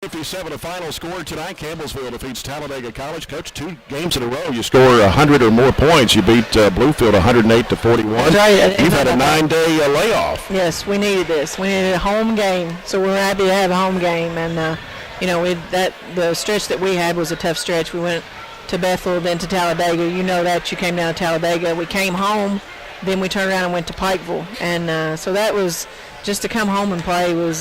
57 the final score tonight. Campbellsville defeats Talladega College. Coach, 2 games in a row. You score 100 or more points. You beat Bluefield 108-41. That's right. You've had a 9-day layoff. Yes, we needed this. We needed a home game, so we're happy to have a home game. And the stretch that we had was a tough stretch. We went to Bethel, then to Talladega. You know that. You came down to Talladega. We came home, then we turned around and went to Pikeville. And so that was. Just to come home and play was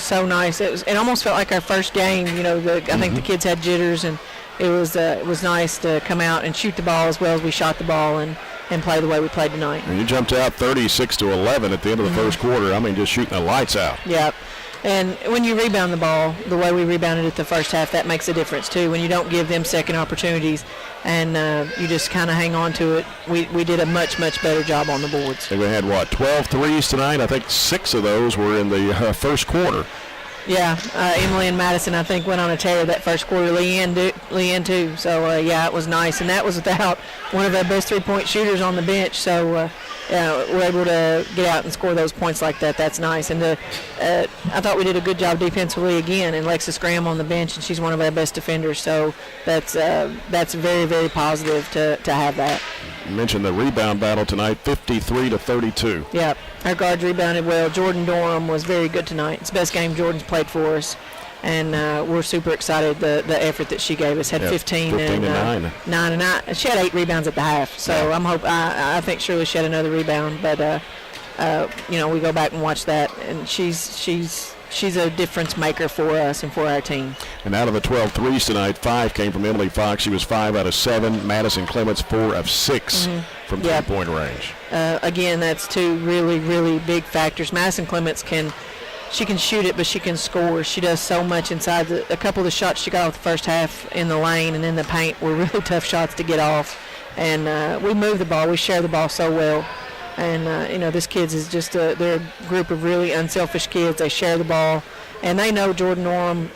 so nice. It almost felt like our first game. I think the kids had jitters, and it was nice to come out and shoot the ball as well as we shot the ball and play the way we played tonight. And you jumped out 36-11 at the end of the first quarter. I mean, just shooting the lights out. Yep. And when you rebound the ball, the way we rebounded it the first half, that makes a difference too. When you don't give them second opportunities and you just kind of hang on to it, we did a much, much better job on the boards. We had, 12 threes tonight? I think 6 of those were in the first quarter. Yeah, Emily and Madison, I think, went on a tear that first quarter. Leanne too. So, it was nice. And that was without one of our best three-point shooters on the bench. So, we're able to get out and score those points like that. That's nice. And I thought we did a good job defensively again. And Lexus Graham on the bench, and she's one of our best defenders. So that's very, very positive to have that. You mentioned the rebound battle tonight, 53-32. Yep. Our guards rebounded well. Jordan Dorham was very good tonight. It's the best game Jordan's played for us. And we're super excited the effort that she gave us. Had 15 and 9 and 9. She had 8 rebounds at the half. So I think surely she had another rebound. But we go back and watch that, and she's a difference maker for us and for our team. And out of the 12 threes tonight, 5 came from Emily Fox. She was 5 out of 7. Madison Clements 4 of 6 from 3-point range. Again, that's 2 really, really big factors. Madison Clements can shoot it, but she can score. She does so much inside. A couple of the shots she got off the first half in the lane and in the paint were really tough shots to get off. And we move the ball. We share the ball so well. And, this kids is just they're a group of really unselfish kids. They share the ball. And they know Jordan Orem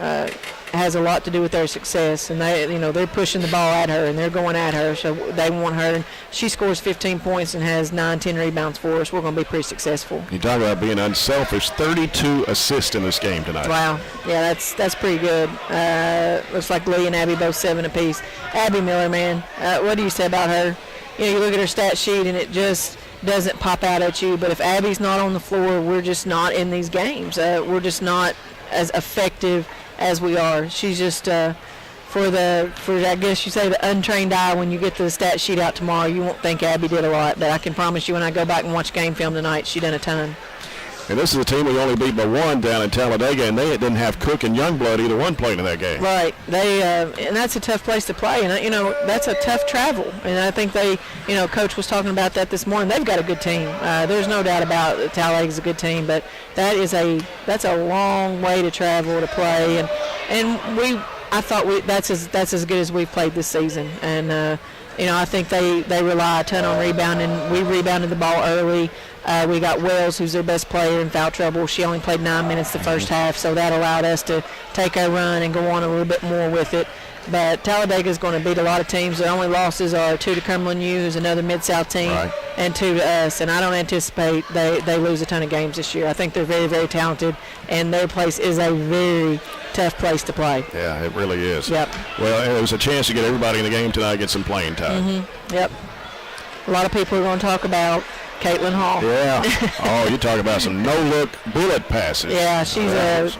has a lot to do with their success. And, they're pushing the ball at her, and they're going at her. So they want her. And she scores 15 points and has 9-10 rebounds for us. We're going to be pretty successful. You talk about being unselfish. 32 assists in this game tonight. Wow. Yeah, that's pretty good. Looks like Lee and Abby both 7 apiece. Abby Miller, man, what do you say about her? You look at her stat sheet, and it just doesn't pop out at you. But if Abby's not on the floor, we're just not in these games. We're just not as effective as we are. She's just for I guess you say the untrained eye, when you get the stat sheet out tomorrow, you won't think Abby did a lot. But I can promise you, when I go back and watch game film tonight, she done a ton. And this is a team we only beat by 1 down in Talladega, and they didn't have Cook and Youngblood, either one playing in that game. Right. They and that's a tough place to play, and that's a tough travel. And I think they, Coach was talking about that this morning. They've got a good team. There's no doubt about it. Talladega's a good team, but that's a long way to travel to play, and I thought that's as good as we've played this season. And I think they rely a ton on rebounding. We rebounded the ball early. We got Wells, who's their best player, in foul trouble. She only played 9 minutes the first half, so that allowed us to take our run and go on a little bit more with it. But Talladega is going to beat a lot of teams. Their only losses are 2 to Cumberland U, who's another Mid-South team, and 2 to us. And I don't anticipate they lose a ton of games this year. I think they're very, very talented, and their place is a very tough place to play. Yeah, it really is. Yep. Well, it was a chance to get everybody in the game tonight, get some playing time. Yep. A lot of people are going to talk about Caitlin Hall. Yeah. Oh, you talk about some no-look bullet passes. Yeah, she's a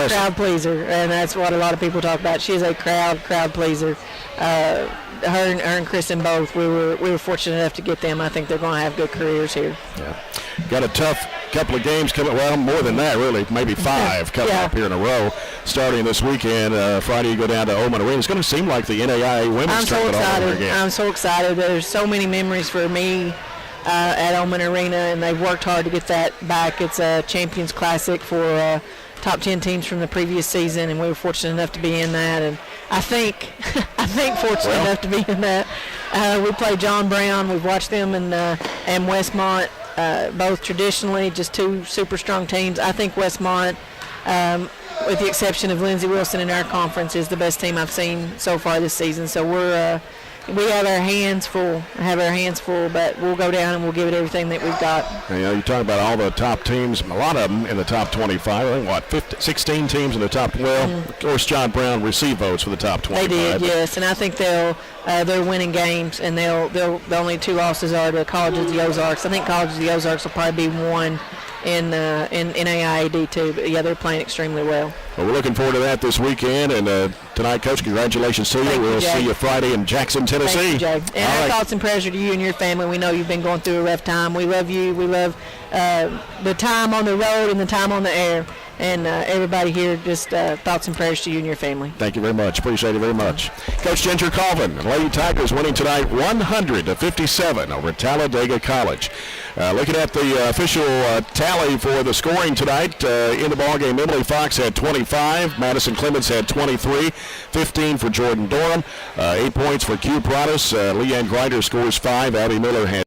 crowd pleaser, and that's what a lot of people talk about. She's a crowd pleaser. Her and Kristen both. We were fortunate enough to get them. I think they're going to have good careers here. Yeah. Got a tough couple of games coming. Well, more than that, really. Maybe 5 coming up here in a row. Starting this weekend, Friday you go down to Oman Arena. It's going to seem like the NAIA women's tournament all over again. I'm so excited. There's so many memories for me at Oman Arena, and they've worked hard to get that back. It's a Champions Classic for top 10 teams from the previous season, and we were fortunate enough to be in that. And I think fortunate enough to be in that. We played John Brown. We've watched them and Westmont, both traditionally just 2 super strong teams. I think Westmont, with the exception of Lindsey Wilson in our conference, is the best team I've seen so far this season. So we're we have our hands full. But we'll go down and we'll give it everything that we've got. You know, you talk about all the top teams, a lot of them in the top 25. I think, 15 teams in the top 12. Of course, John Brown received votes for the top 25. They did, yes, and I think they're winning games, and the only 2 losses are to College of the Ozarks. I think College of the Ozarks will probably be one in NAIAD too. But yeah, they're playing extremely well. Well, we're looking forward to that this weekend, and tonight, Coach, congratulations to you. We'll see you Friday in Jackson, Tennessee. Thank you, Jay. And our thoughts and prayers are to you and your family. We know you've been going through a rough time. We love you. We love the time on the road and the time on the air. And everybody here, just thoughts and prayers to you and your family. Thank you very much. Appreciate it very much. Coach Ginger Colvin, Lady Tigers winning tonight 100-57 over Talladega College. Looking at the official tally for the scoring tonight, in the ballgame, Emily Fox had 25, Madison Clements had 23, 15 for Jordan Dorham, 8 points for Q Prados, Leanne Grider scores 5, Abby Miller had